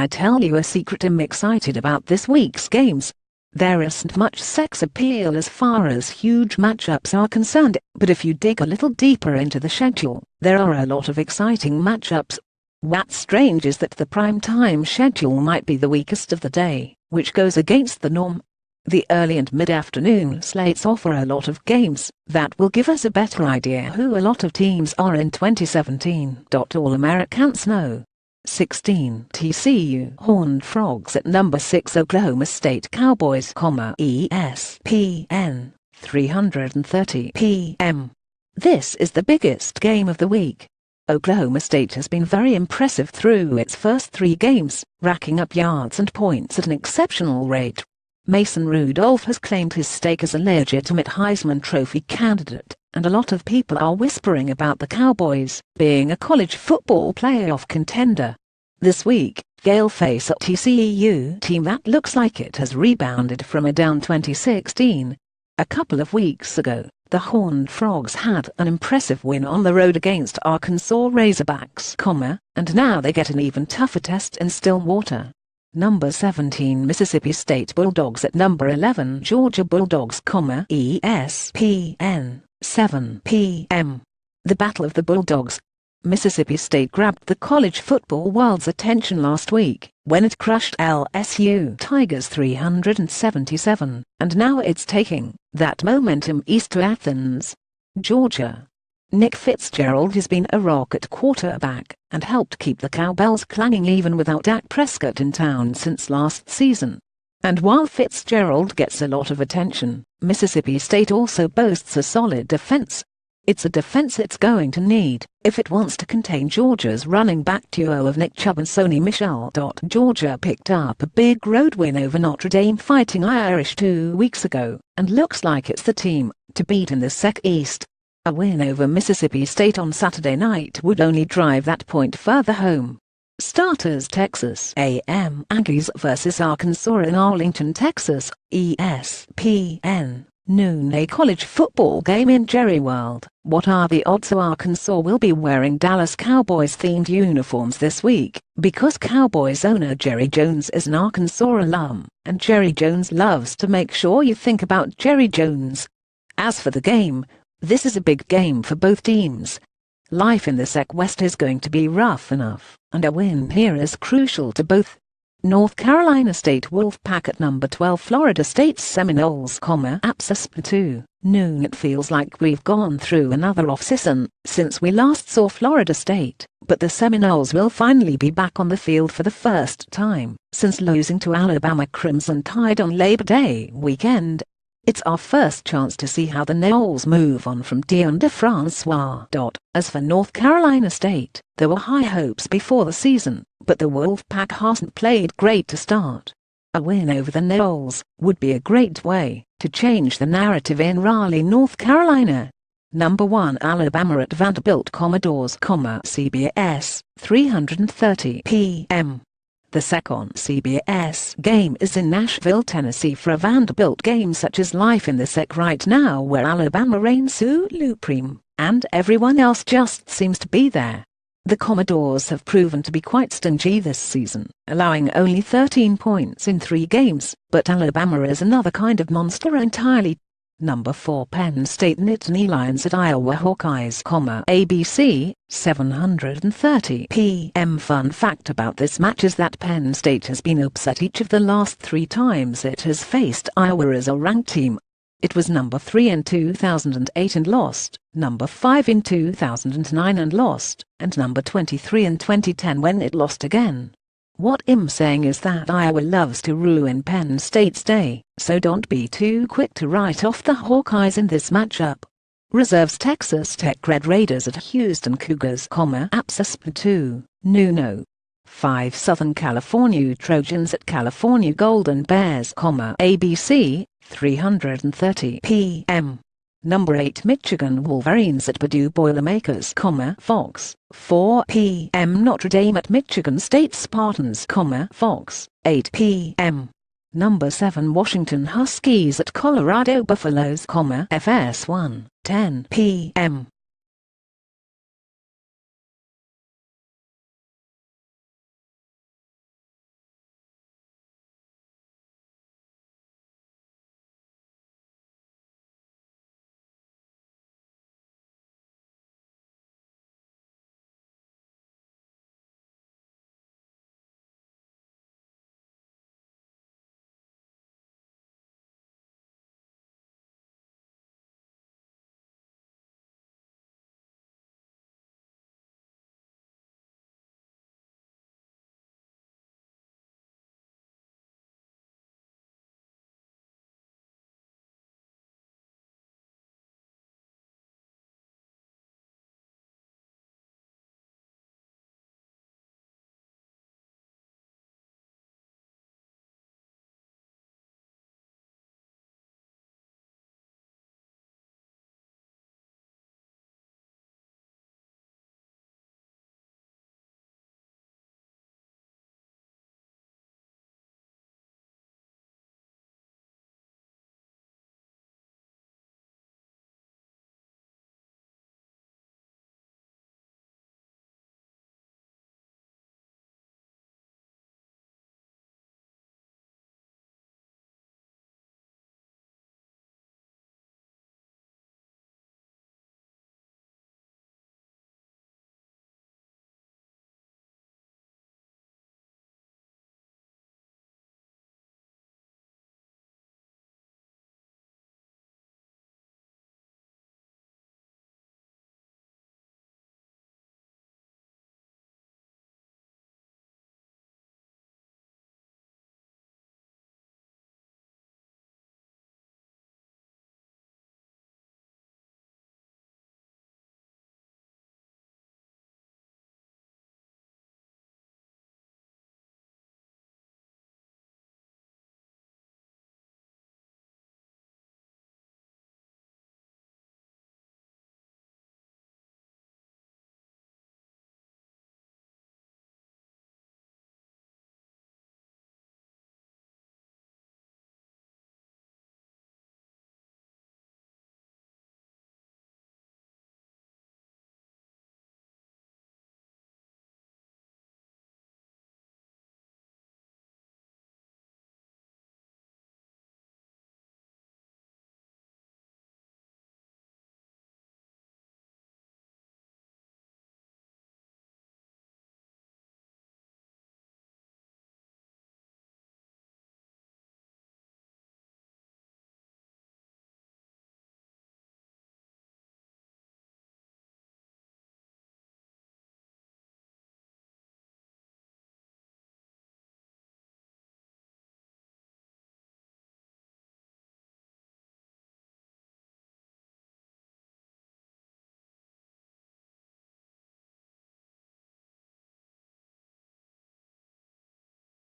I tell you a secret? I'm excited about this week's games. There isn't much sex appeal as far as huge matchups are concerned, but if you dig a little deeper into the schedule, there are a lot of exciting matchups. What's strange is that the prime-time schedule might be the weakest of the day, which goes against the norm. The early and mid-afternoon slates offer a lot of games that will give us a better idea who a lot of teams are in 2017. All-Americans know. 16 TCU Horned Frogs at number 6 Oklahoma State Cowboys, ESPN, 3:30 p.m. This is the biggest game of the week. Oklahoma State has been very impressive through its first 3 games, racking up yards and points at an exceptional rate. Mason Rudolph has claimed his stake as a legitimate Heisman Trophy candidate, and a lot of people are whispering about the Cowboys being a college football playoff contender. This week, they'll face a TCU team that looks like it has rebounded from a down 2016. A couple of weeks ago, the Horned Frogs had an impressive win on the road against Arkansas Razorbacks, and now they get an even tougher test in Stillwater. Number 17 Mississippi State Bulldogs at number 11 Georgia Bulldogs, ESPN, 7 p.m. The Battle of the Bulldogs. Mississippi State grabbed the college football world's attention last week when it crushed LSU Tigers 377, and now it's taking that momentum east to Athens, Georgia. Nick Fitzgerald has been a rock at quarterback and helped keep the cowbells clanging even without Dak Prescott in town since last season. And while Fitzgerald gets a lot of attention, Mississippi State also boasts a solid defense. It's a defense it's going to need if it wants to contain Georgia's running back duo of Nick Chubb and Sony Michel. Georgia picked up a big road win over Notre Dame Fighting Irish 2 weeks ago, and looks like it's the team to beat in the SEC East. A win over Mississippi State on Saturday night would only drive that point further home. Starters Texas A&M Aggies vs Arkansas in Arlington, Texas, ESPN, noon. A college football game in Jerry World. What are the odds Arkansas will be wearing Dallas Cowboys-themed uniforms this week? Because Cowboys owner Jerry Jones is an Arkansas alum, and Jerry Jones loves to make sure you think about Jerry Jones. As for the game, this is a big game for both teams. Life in the SEC West is going to be rough enough, and a win here is crucial to both. North Carolina State Wolfpack at number 12 Florida State Seminoles, App's 2, noon. It feels like we've gone through another off-season since we last saw Florida State, but the Seminoles will finally be back on the field for the first time since losing to Alabama Crimson Tide on Labor Day weekend. It's our first chance to see how the Noles move on from Deondre Francois. As for North Carolina State, there were high hopes before the season, but the Wolfpack hasn't played great to start. A win over the Noles would be a great way to change the narrative in Raleigh, North Carolina. Number 1 Alabama at Vanderbilt Commodores, CBS, 3:30 p.m. The second CBS game is in Nashville, Tennessee for a Vanderbilt game such as life in the SEC right now, where Alabama reigns supreme, and everyone else just seems to be there. The Commodores have proven to be quite stingy this season, allowing only 13 points in 3 games, but Alabama is another kind of monster entirely. Number 4 Penn State Nittany Lions at Iowa Hawkeyes, ABC, 7:30 p.m. Fun fact about this match is that Penn State has been upset each of the last 3 times it has faced Iowa as a ranked team. It was number 3 in 2008 and lost, number 5 in 2009 and lost, and number 23 in 2010 when it lost again. What I'm saying is that Iowa loves to ruin Penn State's day, so don't be too quick to write off the Hawkeyes in this matchup. Reserves Texas Tech Red Raiders at Houston Cougars, App's 2, noon. 5 Southern California Trojans at California Golden Bears, ABC, 3:30 p.m. Number 8 Michigan Wolverines at Purdue Boilermakers, Fox, 4 p.m. Notre Dame at Michigan State Spartans, Fox, 8 p.m. Number 7 Washington Huskies at Colorado Buffaloes, FS1, 10 p.m.